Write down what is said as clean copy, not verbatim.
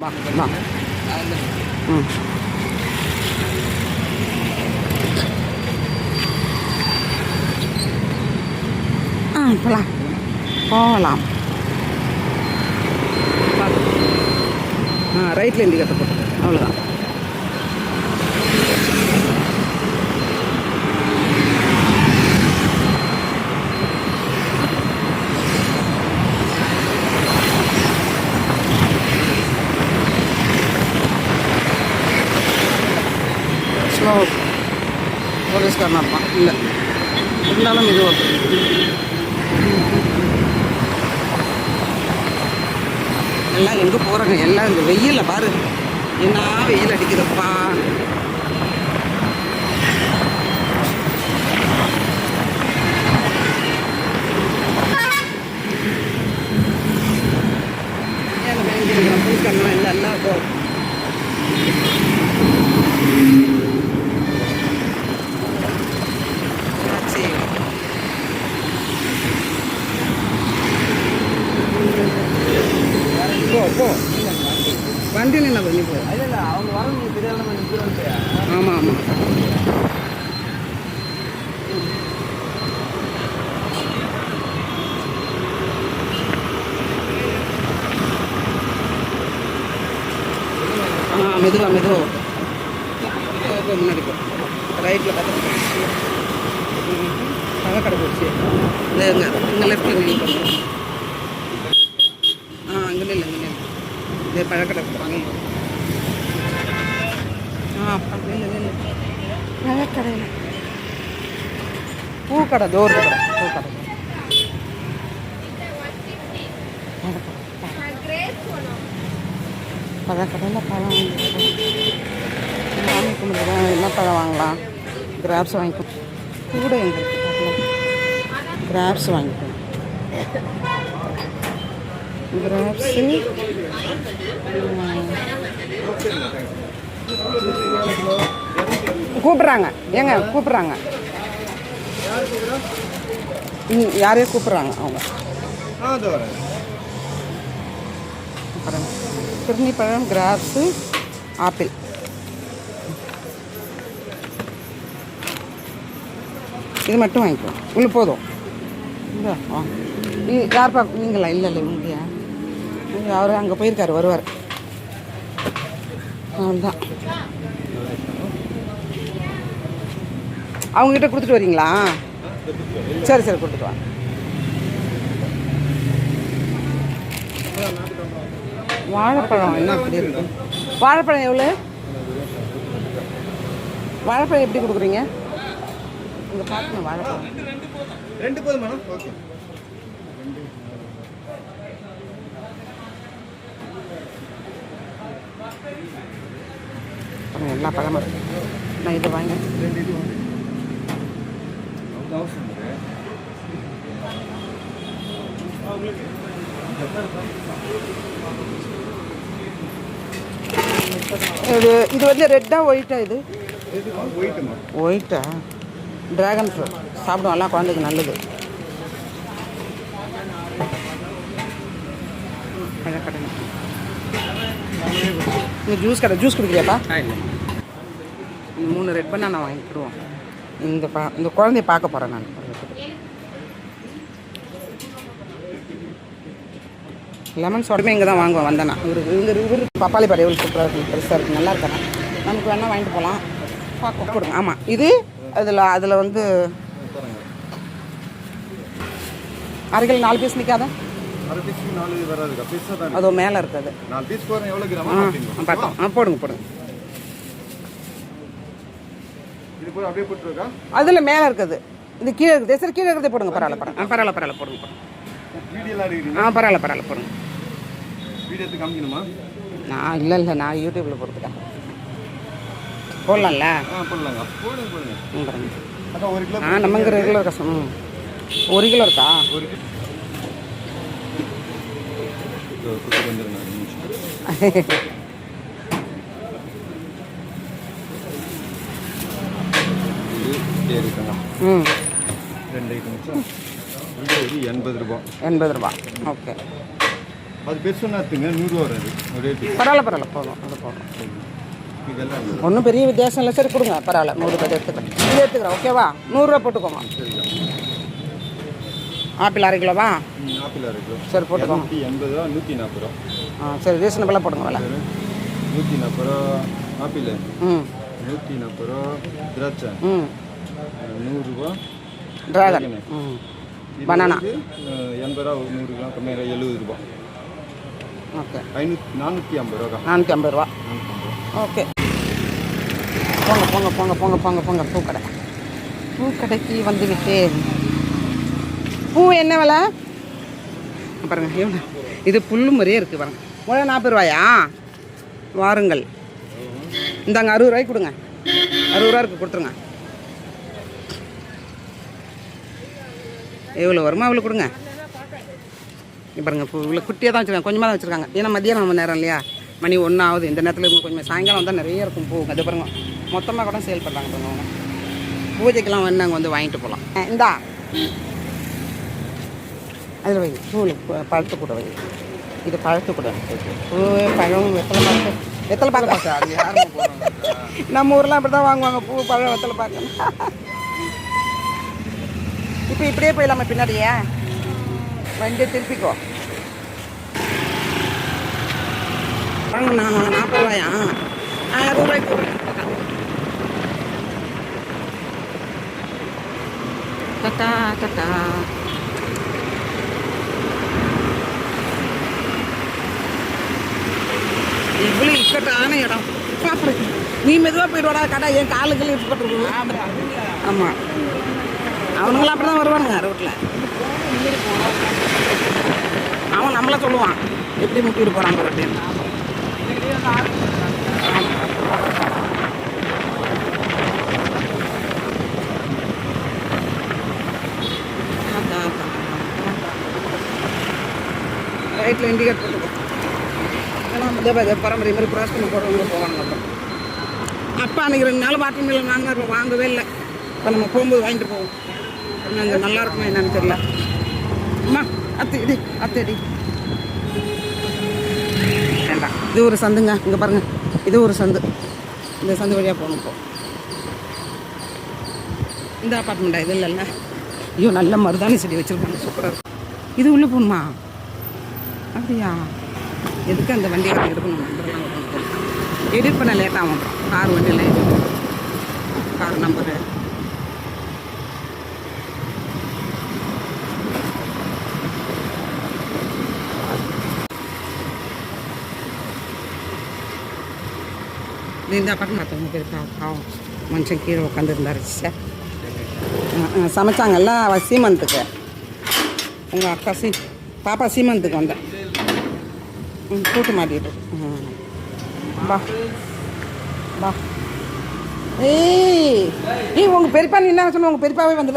வா வா ம் போகலாம் போகலாம். ரைட்டில் இண்டிகேட்டர் போட்டு அவ்வளோதான். ஸ்லோ போலீஸ்காரனா இருப்பான். இல்லை இருந்தாலும் இது எல்லாம் எங்கே போகிறாங்க? எல்லாம் இந்த வெயிலில் பாரு, என்ன வெயில் அடிக்குதுப்பா. போலீஸ்காரனா இல்லை எல்லாம் போ. போ வண்டியில் என்ன பண்ணி போ. இல்லை அவங்க வரணும் தெரியாத. ஆமாம் ஆமாம். மெதுவா மெதுவா முன்னாடி போ. ரைட்டில் பார்த்து கடை போச்சு. இங்கே லெஃப்டில் நின்று அங்கே இல்லை இங்கே இல்லை. இதே பழக்கடை வாங்க. இல்லை பழக்கடையில் பூக்கடை தோறு கடை பூக்கடை. பழக்கடையில் பழம் வாங்கி கும்பிடுறேன். என்ன பழம் வாங்கலாம்? கிராப்ஸ் வாங்கிக்கோ. கூட எங்களுக்கு பார்க்கலாம். கிராப்ஸ் வாங்கிக்கோ. கிராப்ஸு கூப்பிட்றாங்க. ஏங்க கூப்பிட்றாங்க, யாரையும் கூப்பிட்றாங்க அவங்க. கிருணி பழம், கிராப்ஸு, ஆப்பிள். இது மட்டும் வாங்கிக்கோ. உள்ள போதும். இந்த யார்ப்பா நீங்களா? இல்லை இல்லை இவங்கயா. அவர் அங்கே போயிருக்காரு, வருவார். அவ்வளோதான். அவங்ககிட்ட கொடுத்துட்டு வரீங்களா? சரி சரி கொடுத்துட்டு வாங்க. வாழைப்பழம் என்ன அப்படி இருக்கு? வாழைப்பழம் எவ்வளோ? வாழைப்பழம் எப்படி கொடுக்குறீங்க? இங்கே பார்க்கணும். வாழைப்பழம் 2 போதும் மேடம். ஓகே. எல்லா பழமும் இருக்கு. நான் இதை வாங்க. இது வந்து ரெட்டா ஒயிட்டா? இது ஒயிட்டா? ட்ராகன் ஃப்ரூட் சாப்பிடும், எல்லாம் குழந்தைக்கு நல்லது. பழக்கடை இந்த ஜூஸ் கடை. ஜூஸ் குடிக்கிறியாப்பா? 3 ரெட் பண்ணா நான் வாங்கிக்கிடுவோம். இந்த குழந்தைய பார்க்க போகிறேன் நான். லெமன் சோடமே இங்கே தான் வாங்குவேன் வந்தேன்னா. இவர் பப்பாளி பழம் எவ்வளோ சூப்பராக இருக்குது, பெருசாக இருக்குது, நல்லா இருக்கேன். நமக்கு வேணால் வாங்கிட்டு போகலாம். பார்க்க கொடுங்க. ஆமாம், இது அதில் வந்து அரைக்கில் 4 பீஸ் நிற்காத. அதோ மேலே இருக்குது. பார்த்தோம். போடுங்க போடுங்க. அதில் மேலே இருக்குது, இது கீழே இருக்குது. சரி கீழே இருக்கிறதே போடுங்க. பரவாயில்ல பரவாயில்ல போடுங்க. பரவாயில்ல போடுங்க. நான் இல்லை நான் யூடியூப்பில் போடுறதுக்கேன். போடலாம்ல? நமக்கு ரெகுலர் கஷ்டம். 1 கிலோ இருக்கா? ம் 2 ஐட்டம் 80 ரூபா. 80 ரூபா. ஓகே. அது பெருசுன்னா எடுத்துங்க 100 வராது ரேட்டு. பரவாயில்ல போதும் அது போதும். இதெல்லாம் இல்லை. ஒன்றும் பெரிய வித்தியாசம் இல்லை. சரி கொடுங்க பரவாயில்ல. 100 ரூபாய் எடுத்துக்கிறேன். இது எடுத்துக்கிறேன் ஓகேவா? 100 போட்டுக்கோங்க. ஆப்பிள் 1/2 கிலோவா? Apple 1/2 kilo. சரி போட்டுக்கோங்க. 180 ரூபா 140 ரூபா. சரி ரீசனபிளாக போடுங்க விலை. 140 ரூபா ஆப்பிள். ம் 140 ரூபா திராட்சை. 100 ரூபா ட்ராகன். பனானா 80 ரூபா 100 கிலோ கம்மியாக 70 ரூபா. ஓகே 450 ரூபா. 450 ரூபா. ஓகே போங்க பூக்கடைக்கு வந்து விட்டேன். பூ என்ன விலை பாருங்க. எவ்வளோ இது புல்லு மாதிரியே இருக்குது பாருங்க. 40 ரூபாயா? வாருங்கள் இந்தாங்க 60 ரூபாய்க்கு கொடுங்க. 60 ரூபா இருக்குது கொடுத்துருங்க. எவ்வளோ வருமா அவ்வளோ கொடுங்க. பாருங்க பூ இவ்வளோ குட்டியாக தான் வச்சுருக்காங்க. கொஞ்சமாக தான் வச்சுருக்காங்க. ஏன்னா மதியானம் நேரம் இல்லையா, மணி 1 ஆகுது. இந்த நேரத்தில் இருக்கும். கொஞ்சம் சாயங்காலம் வந்தால் நிறைய இருக்கும் பூ. அது பாருங்க மொத்தமாக கூட சேல் பண்ணுறாங்க பாருங்க அவங்க. பூஜைக்கெல்லாம் வந்து நாங்கள் வந்து வாங்கிட்டு போகலாம். இந்தா அதில் வை பூவில் பழத்து கூட வை. இது பழத்து கூட பூ பழம் வெத்தலை பார்க்க நம்ம ஊரில் அப்படி தான் வாங்குவாங்க. பூ பழம் வெத்தலை பார்க்க. இப்போ இப்படியே போயிடலாமா பின்னாடியே? வண்டியை திருப்பிக்கோ. வாங்கண்ணா 40 ரூபாயா? 60 ரூபாய்க்கு தட்டா தட்டா. இவ்வளோ இக்கட்டான இடம். நீ மெதுவாக போயிடுவாடா கடை. என் காலுக்கு இட்டுப்பட்டுருக்கு. ஆமாம் அவனுங்களாம் அப்படி தான் வருவானுங்க ரோட்டில். அவன் நம்மளை சொல்லுவான் எப்படி முட்டிட்டு போகிறான் அப்படின்னு. ரைட்டில் இண்டிகேட் போட்டுக்கோ. ஏன்னா பரம்பரை மாதிரி க்ராஸ் பண்ணி போடுறவங்க போவாங்க. அப்போ அன்றைக்கி 2 நாள் வாட்டர் மில்லன் வாங்கினா வாங்கவே இல்லை. இப்போ நம்ம போகும்போது வாங்கிட்டு போவோம். அங்கே நல்லா இருக்குமா என்னன்னு தெரியல. அம்மா அத்தடி வேண்டாம். இது ஒரு சந்துங்க. இங்கே பாருங்கள் இது ஒரு சந்து. இந்த சந்து வழியாக போகணும். இப்போ இந்த அப்பார்ட்மெண்ட்டா? இது இல்லைல்ல. ஐயோ நல்ல மருதாணி செடி வச்சுருக்காங்க. சூப்பராக இருக்கும். இது உள்ளே போகணுமா? அப்படியா? எதுக்கு அந்த வண்டியை எடுக்கணும்? நம்பர்லாம் எடிட் பண்ண லேட்டாக ஆகும். கார் வண்டியில் கார் நம்பரு இந்த அப்பார்ட்மெண்ட் மற்றவங்க பேர் பாவம் மனுஷன் கீழே உட்காந்துருந்தாரு. சார் சமைச்சாங்கல்ல சீமந்துக்கு. உங்கள் அக்கா பாப்பா சீமந்துக்கு வந்தேன். கூட்டு மாட்டிட்டு பா. ஏய் உங்கள் பெரியப்பா நீ என்ன சொன்ன? உங்கள் பெரியப்பாவே வந்துட்டு